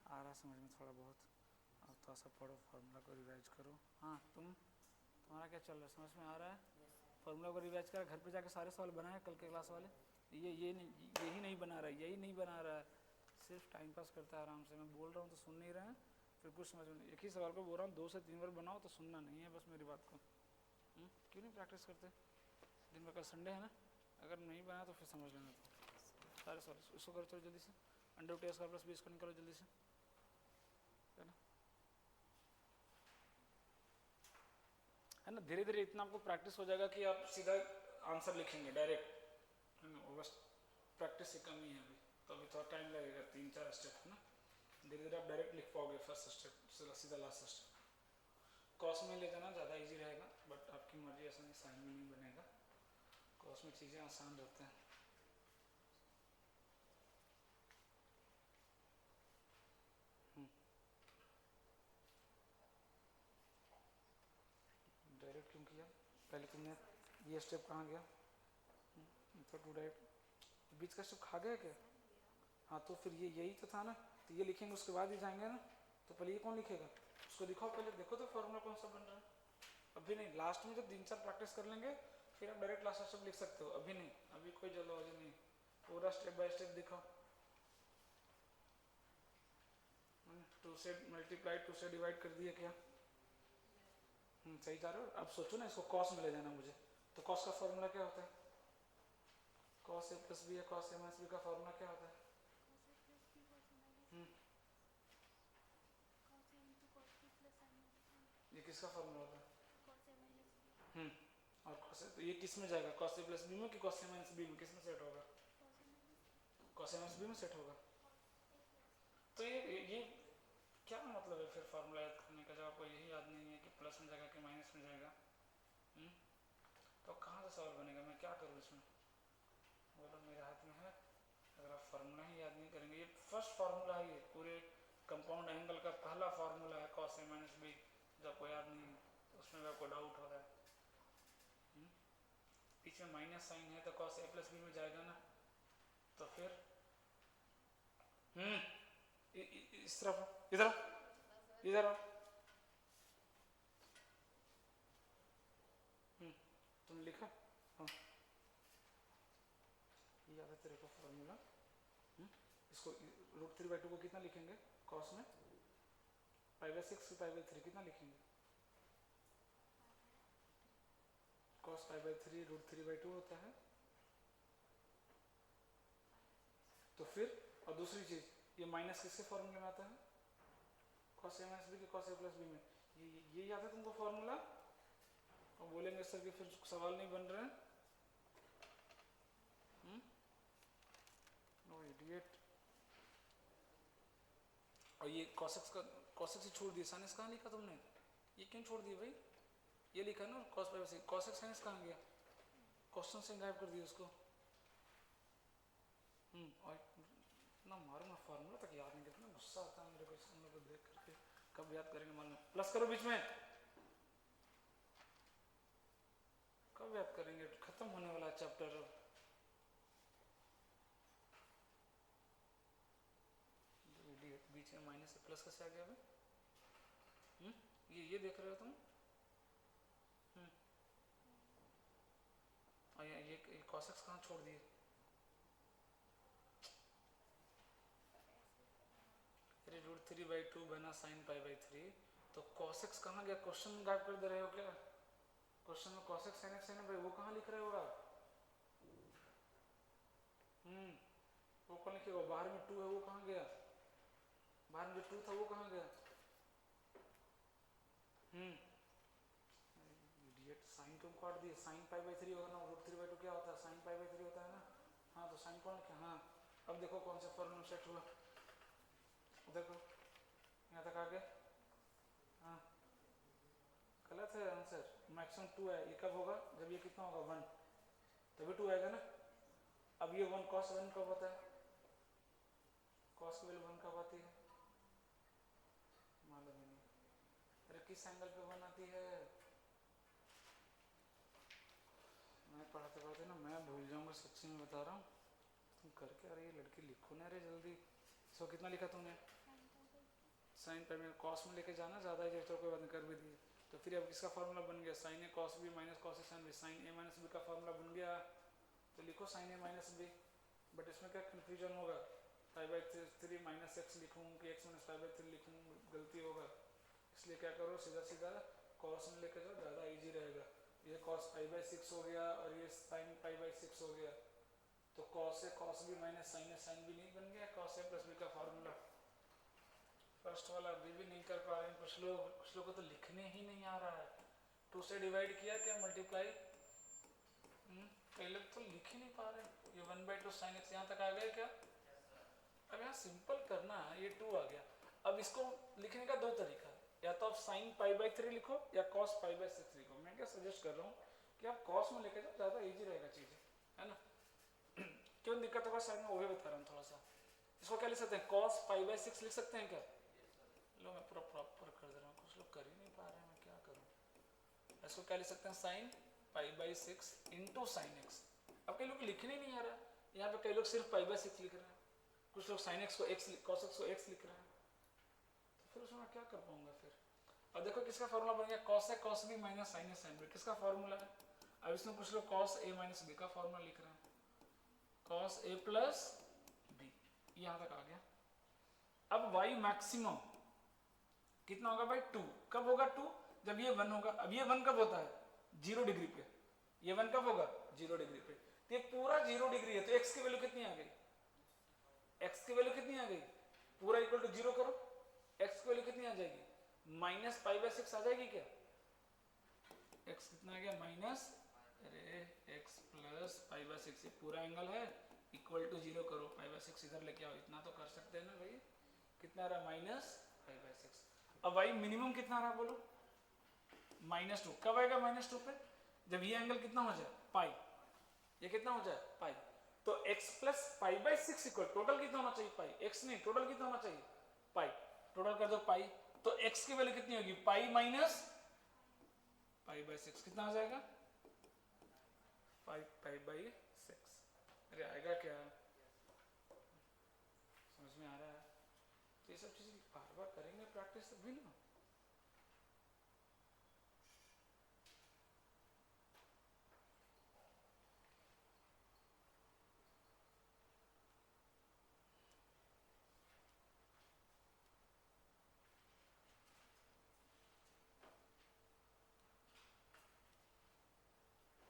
आ रहा समझ में थोड़ा बहुत, अब थोड़ा सा पढ़ो, फार्मूला को रिवाइज करो। हाँ तुम्हारा क्या चल रहा है? समझ में आ रहा है? फार्मूला को रिवाइज कर, घर पे जाके सारे सवाल बनाए कल के क्लास वाले। ये नहीं, यही नहीं बना रहा है, यही नहीं बना रहा है, सिर्फ टाइम पास करता है आराम से। मैं बोल रहा हूँ तो सुन नहीं रहे हैं, फिर कुछ समझ में नहीं। एक ही सवाल को बोल रहा हूँ 2 से 3 बार बनाओ तो सुनना नहीं है बस मेरी बात को। क्यों नहीं प्रैक्टिस करते? दिन में कल संडे है ना, अगर नहीं बना तो फिर समझ लेना। तो सारे सवाल इसको करो, चलो जल्दी से। Under root A square plus B square निकालो जल्दी से, है ना। धीरे धीरे इतना आपको प्रैक्टिस हो जाएगा कि आप सीधा आंसर लिखेंगे डायरेक्ट, है ना। वो बस प्रैक्टिस की कमी है अभी, तो अभी थोड़ा टाइम लगेगा, 3-4 स्टेप है ना। धीरे धीरे आप डायरेक्ट लिख पाओगे फर्स्ट स्टेप सीधा लास्ट स्टेप। कॉस में ले जाना ज़्यादा इजी रहेगा, बट आपकी मर्जी, ऐसा नहीं साइन में नहीं बनेगा। कॉस में चीज़ें आसान रहते हैं। डायरेक्ट क्यों किया? पहले तुमने ये स्टेप कहाँ गया? तो टू डायरेक्ट बीच का स्टेप खा गया क्या? हाँ तो फिर ये यही तो था ना, तो ये लिखेंगे उसके बाद ही जाएंगे ना। तो पहले ये कौन लिखेगा? उसको दिखाओ पहले, देखो तो फॉर्मूला कौन सा बन रहा है। अभी नहीं, लास्ट में जब 3-4 प्रैक्टिस कर लेंगे फिर आप डायरेक्ट लास्ट स्टेप लिख सकते हो। अभी नहीं, अभी कोई जल्दबाजी नहीं, पूरा स्टेप बाय स्टेप दिखाओ। 2 से मल्टीप्लाई 2 से डिवाइड कर दिया क्या? सही जा रहे हो। अब सोचो ना, इसको कॉस में ले जाना मुझे, तो कॉस का फॉर्मूला क्या होता है? कॉस ए प्लस बी है, कॉस ए माइनस बी का फॉर्मूला क्या होता है? ये किसका फॉर्मूला होता है? और कॉस ए, तो ये किस में जाएगा? कॉस ए प्लस बी में कि कॉस ए माइनस बी में? किस में सेट होगा? कॉस ए माइनस बी में सेट होगा। तो ये क्या मतलब है फिर फार्मूला याद करने का, जब आपको यही याद नहीं है कि प्लस में जाएगा कि माइनस में जाएगा? तो कहाँ से सवाल बनेगा? मैं क्या करूँ इसमें? बोलो मेरे हाथ में है, अगर आप फार्मूला ही याद नहीं नहीं करेंगे, ये फर्स्ट फार्मूला है, ये पूरे कंपाउंड एंगल का पहला फार्मूला है cos a माइनस बी। जब आपको याद नहीं तो उसमें भी आपको डाउट हो रहा है, पीछे माइनस साइन है तो cos a प्लस बी में जाएगा ना, तो फिर इस तरफ इधर इधर आओ, तुम लिखा, हाँ ये याद है तेरे को फॉर्मूला। इसको √3/2 को कितना लिखेंगे cos में, π/6 π/3 कितना लिखेंगे, cos π/3 √3/2 होता है। तो फिर और दूसरी चीज, ये माइनस किसके फॉर्मूले में आता है, cos a माइनस बी के cos a प्लस बी में, ये याद है तुमको फॉर्मूला। और बोलेंगे सर कि फिर सवाल नहीं बन रहे हैं, नो इडियट। और ये cos x से छोड़ दिया, sin x कहाँ लिखा तुमने, ये क्यों छोड़ दिया भाई, ये लिखा ना cos π/6, cos x sin x कहाँ गया, क्वेश्चन से गायब कर दिया उसको। और ना मारूंगा फार्मूला तक याद नहीं, कितना गुस्सा आता है मेरे को इसको लोग देख करके, कब याद करेंगे मालूम, प्लस करो बीच में, कब याद करेंगे, खत्म होने वाला चैप्टर अब। बीच में माइनस से प्लस कैसे आ गया भाई, ये देख रहे हो तुम, और ये cos x कहाँ छोड़ दिए, अरे √3/2 बना sin π/3, तो cos x कहाँ गया, क्वेश्चन में गायब कर दे रहे हो क्या, क्वेश्चन में cos x sin x है ना भाई, वो कहाँ लिख रहे हो आप, वो कौन लिखेगा, बाहर में 2 है वो कहाँ गया, बाहर में जो 2 था वो कहाँ गया, इडियट, साइन क्यों काट दिए, sin π/3 होगा ना, √3/2 क्या होता है, sin π/3 होता है ना, हाँ तो साइन कौन लिखा, हाँ अब देखो कौन सा फॉर्मूला सेट हुआ, देखो यहाँ तक आ गया, हाँ गलत है आंसर, मैक्सिमम 2 है, ये कब होगा, जब ये कितना होगा 1, तभी 2 आएगा ना। अब ये 1 cos 1 कब होता है, cos की वैल्यू 1 कब आती है, मालूम ही नहीं, अरे किस एंगल पे 1 आती है, मैं पढ़ाते पढ़ाते ना मैं भूल जाऊंगा, सच्ची में बता रहा हूँ, तुम करके आ रही है लड़की, लिखो ना रे जल्दी। सो कितना लिखा तुमने, साइन पर में कॉस में लेके जाना ज़्यादा है, तो कोई बात नहीं कर भी दिए, तो फिर अब किसका फार्मूला बन गया, sine A cos B minus cos A sine B, sine A minus B का फार्मूला बन गया, तो लिखो sine A minus B, but इसमें क्या कन्फ्यूजन होगा, π/3 माइनस एक्स लिखूँ कि x माइनस π/3 लिखूँ, गलती होगा, इसलिए क्या करो सीधा सीधा कॉस में लेके जाओ, ज़्यादा ईजी रहेगा। ये cos π/6 हो गया और ये sin π/6 हो गया, तो cos ए cos b माइनस sin ए sin b नहीं बन गया cos a प्लस b का फार्मूला। फर्स्ट वाला अभी भी नहीं कर पा रहे हैं कुछ लोग को तो लिखने ही नहीं आ रहा है, 2 से डिवाइड किया क्या मल्टीप्लाई, कई लोग तो लिख ही नहीं पा रहे, ये 1/2 sin x यहाँ तक आ गया क्या, अब यहाँ सिंपल करना है, ये 2 आ गया, अब इसको लिखने का 2 तरीका, या तो आप sin π/3 लिखो या cos π/6 लिखो, मैं क्या सजेस्ट कर रहा हूँ कि आप cos में लेके जाओ, ज़्यादा इजी रहेगा चीज़ें, है ना। क्यों दिक्कत होगा साइड में वो भी बता रहा हूँ थोड़ा सा, इसको क्या लिख सकते हैं, cos π/6 लिख सकते हैं क्या, लो मैं पूरा प्रॉपर कर दे रहा हूँ, कुछ लोग कर ही नहीं पा रहे हैं, मैं क्या करूँ, इसको क्या लिख सकते हैं, sin π/6 इंटू sin x, अब कई लोग लिखने नहीं आ रहा, यहाँ पे कई लोग सिर्फ π/6 लिख रहे हैं, कुछ लोग sin x को x, cos x को x लिख रहे हैं, तो फिर उसमें मैं क्या कर पाऊंगा फिर। अब देखो किसका फार्मूला बन गया, cos a cos b minus sin a sin b, किसका फार्मूला है, अब इसमें कुछ लोग cos a माइनस b का फार्मूला लिख रहे हैं, cos a प्लस b, यहाँ तक आ गया। अब y मैक्सिमम कितना होगा भाई 2, कब होगा 2, जब ये 1 होगा, अब ये 1 कब होता है 0 डिग्री पे, ये 1 कब होगा 0 डिग्री पे, तो ये पूरा 0 डिग्री है, तो x की वैल्यू कितनी आ गई, x की वैल्यू कितनी आ गई, पूरा इक्वल टू 0 करो, x की वैल्यू कितनी आ जाएगी माइनस π/6 आ जाएगी क्या, x कितना आ गया माइनस, अरे x प्लस π/6, ये पूरा एंगल है, इक्वल टू 0 करो, π/6 इधर लेके आओ, इतना तो कर सकते हैं ना भाई, कितना आ रहा है माइनस π/6। अब y मिनिमम कितना आ रहा है बोलो, -2, कब आएगा -2 पे, जब ये एंगल कितना हो जाए पाई, ये कितना हो जाए पाई, तो x plus pi by six equal total कितना होना चाहिए पाई, x नहीं टोटल कितना होना चाहिए पाई, टोटल कर दो पाई, तो x की वैल्यू कितनी होगी pi minus pi by six, कितना आ जाएगा 5 पाई बाई सिक्स। अरे आएगा क्या, समझ में आ रहा है? तो ये सब चीजें बार बार करेंगे प्रैक्टिस तभी ना।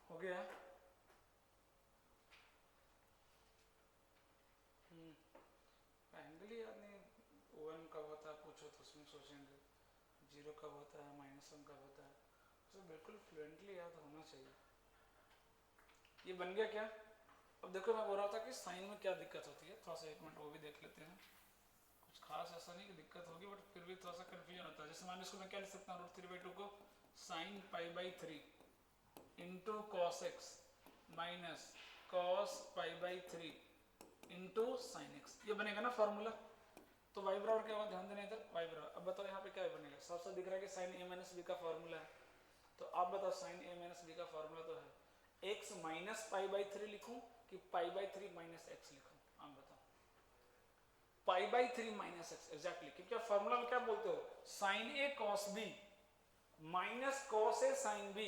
हो गया? एंगल ही याद नहीं, वन कब होता है पूछो तो उसमें सोचेंगे, जीरो कब होता है, माइनस वन कब होता है, तो बिल्कुल फ्लुएंटली याद होना चाहिए। ये बन गया क्या? अब देखो मैं बोल रहा था कि साइन में क्या दिक्कत होती है, थोड़ा सा एक मिनट वो भी देख लेते हैं। कुछ खास ऐसा नहीं कि दिक्कत होगी, बट फिर भी थोड़ा सा कन्फ्यूजन होता है। जैसे मान लो इसको मैं क्या लिख सकता हूँ, रूट थ्री बाई टू को sine pi by three into cos x minus cos pi by three into sine x, ये बनेगा ना फॉर्मूला। तो वाई बराबर क्या होगा, ध्यान देना इधर, वाई बराबर, अब बताओ यहाँ पे क्या बनेगा, साफ साफ दिख रहा है कि साइन ए माइनस बी का फॉर्मूला है। तो आप बताओ साइन ए माइनस बी का फॉर्मूला तो है, x minus pi by three लिखूं कि पाई बाई थ्री माइनस एक्स लिखूं, आप बताओ। पाई by three minus x exactly, क्योंकि आप फॉर्मूला में क्या बोलते हो, sign A cos B minus cos A sine B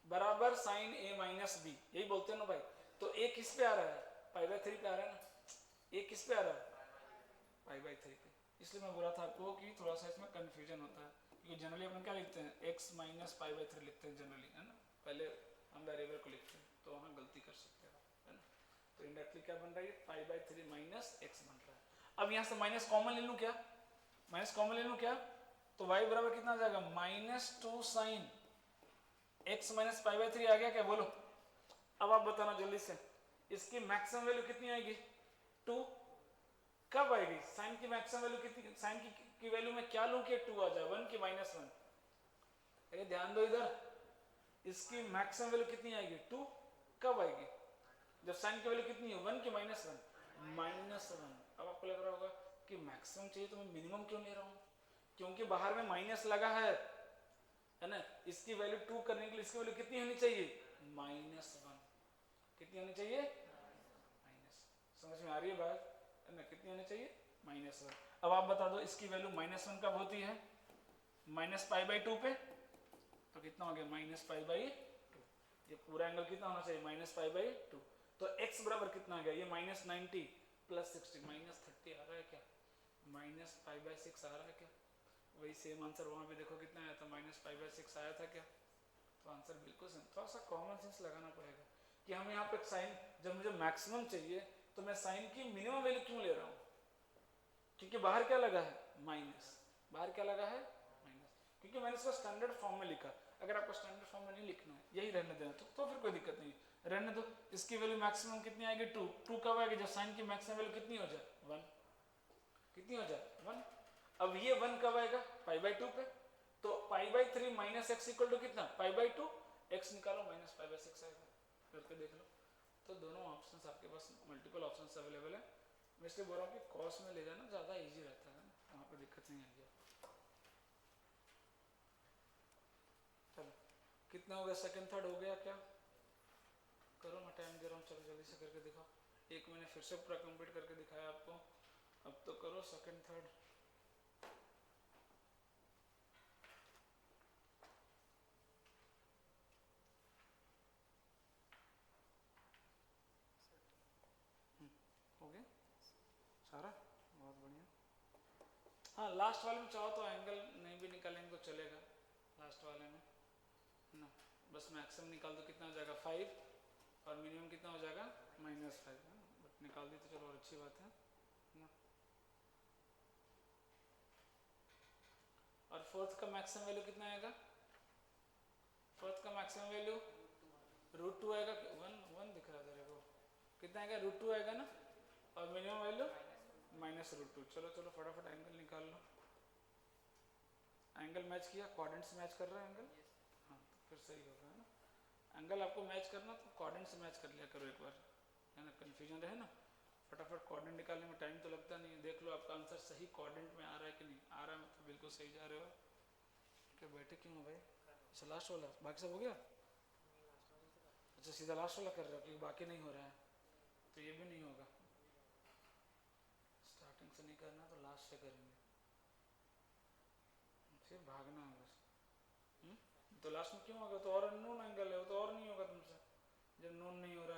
बराबर साइन ए माइनस बी, यही बोलते हो ना भाई। तो ए किस पे आ रहा है, पाई बाई थ्री पे आ रहा है ना, ए किस पे आ रहा है पाई बाई थ्री पे। इसलिए मैं बोला था आपको कि थोड़ा सा इसमें कंफ्यूजन होता है, क्योंकि जनरली अपन क्या लिखते हैं, x minus pi by three लिखते हैं जनरली, है ना, पहले हम वेरिएबल को लिखते हैं, तो वहाँ गलती कर सकते हैं, है ना। तो इंडायरेक्टली क्या बन रहा है, पाई बाई थ्री माइनस एक्स बन रहा है। अब यहाँ से माइनस कॉमन ले लूँ क्या, माइनस कॉमन ले लूँ क्या, तो वाई बराबर कितना आ जाएगा minus two sine X minus pi by three आ गया क्या, बोलो। अब आप बताना जल्दी से, इसकी मैक्सिमम वैल्यू कितनी आएगी, टू। कब आएगी साइन की मैक्सिमम वैल्यू कितनी, साइन की वैल्यू में क्या लूं कि टू आ जाए, वन की माइनस वन। अरे ध्यान दो इधर, इसकी मैक्सिमम वैल्यू कितनी आएगी, टू। कब आएगी, जब साइन की वैल्यू कितनी है, वन की माइनस वन, माइनस वन। अब आपको लग रहा होगा कि मैक्सिमम चाहिए तो मैं मिनिमम क्यों ले रहा हूँ, क्योंकि बाहर में माइनस लगा है ना। इसकी वैल्यू टू करने के लिए इसकी वैल्यू कितनी होनी चाहिए, माइनस वन। कितनी होनी चाहिए, माइनस, समझ में आ रही है बात, है ना, कितनी होनी चाहिए, माइनस वन। अब आप बता दो इसकी वैल्यू माइनस वन कब होती है, माइनस पाई बाई टू पे, तो कितना हो गया माइनस पाई बाई टू। ये पूरा एंगल कितना होना चाहिए, माइनस पाई बाई टू। तो x बराबर कितना आ गया, ये माइनस 90 प्लस 60 माइनस 30 आ रहा है क्या, माइनस पाई बाई सिक्स आ रहा है क्या। वही सेम आंसर वहाँ पे देखो कितना आया था, माइनस पाई बाई सिक्स आया था क्या। तो आंसर बिल्कुल सेम, थोड़ा सा कॉमन सेंस लगाना पड़ेगा कि हम यहाँ पे साइन, जब मुझे मैक्सिमम चाहिए तो मैं साइन की मिनिमम वैल्यू क्यों ले रहा हूँ, क्योंकि बाहर क्या लगा है, माइनस, बाहर क्या लगा है, माइनस, क्योंकि मैंने इसको स्टैंडर्ड फॉर्म में लिखा। अगर आपको स्टैंडर्ड फॉर्म में नहीं लिखना है, यही रहने देना, तो फिर कोई दिक्कत नहीं, रहने दो। इसकी वैल्यू मैक्सिमम कितनी आएगी, टू। टू कब आएगी, जब साइन की मैक्सिमम वैल्यू कितनी हो जाए, वन। कितनी हो जाए, वन। अब ये वन कब आएगा, पाई बाई टू पे। तो pi by three minus X equal to कितना, पाई बाई टू, एक्स निकालो माइनस पाई बाई सिक्स आएगा, करके देख लो। तो दोनों ऑप्शंस आपके पास मल्टीपल ऑप्शंस अवेलेबल है। मैं इसलिए बोल रहा हूँ कि कॉस में ले जाना ज़्यादा इजी रहता है, वहाँ पे दिक्कत नहीं आएगी। चलो कितना हो गया, सेकंड थर्ड हो गया क्या, करो, मैं टाइम दे रहा हूँ, चलो जल्दी से करके दिखाओ। एक मैंने फिर से पूरा कंप्लीट करके दिखाया आपको, अब तो करो सेकंड थर्ड। हो गया सारा, बहुत बढ़िया। हाँ लास्ट वाले में चाहो तो एंगल नहीं भी निकालेंगे तो चलेगा, लास्ट वाले में ना, बस मैक्सिमम निकाल दो, कितना हो जाएगा 5, और मिनिमम कितना हो जाएगा -5, बट निकाल दी तो चलो और अच्छी बात है ना। और फोर्थ का मैक्सिमम वैल्यू कितना आएगा, फोर्थ का मैक्सिमम वैल्यू रूट टू आएगा, वन वन दिख रहा है तेरे को, कितना आएगा, रूट टू आएगा ना, और minimum value minus root two. चलो चलो फटाफट एंगल निकाल लो, एंगल मैच किया, क्वाड्रेंट से मैच कर रहा है एंगल, हाँ तो फिर सही होगा, है ना। एंगल आपको मैच करना तो क्वाड्रेंट से मैच कर लिया करो एक बार, है ना, कन्फ्यूजन रहे ना। फटाफट कोऑर्डिनेट निकालने में टाइम तो लगता नहीं है। देख लो आपका आंसर सही कोऑर्डिनेट में आ रहा है कि नहीं आ रहा है, मतलब बिल्कुल सही जा रहे हो। क्या बैठे क्यों हो भाई? अच्छा लास्ट वाला, बाकी सब हो गया? अच्छा सीधा लास्ट वाला कर रहे हो क्योंकि बाकी नहीं हो रहा है, तो ये भी नहीं होगा। स्टार्टिंग से नहीं करना तो लास्ट से करेंगे, फिर भागना है बस। तो लास्ट में क्यों होगा? तो और नोन एंगल है वो, तो और नहीं होगा तुमसे जब नोन नहीं हो रहा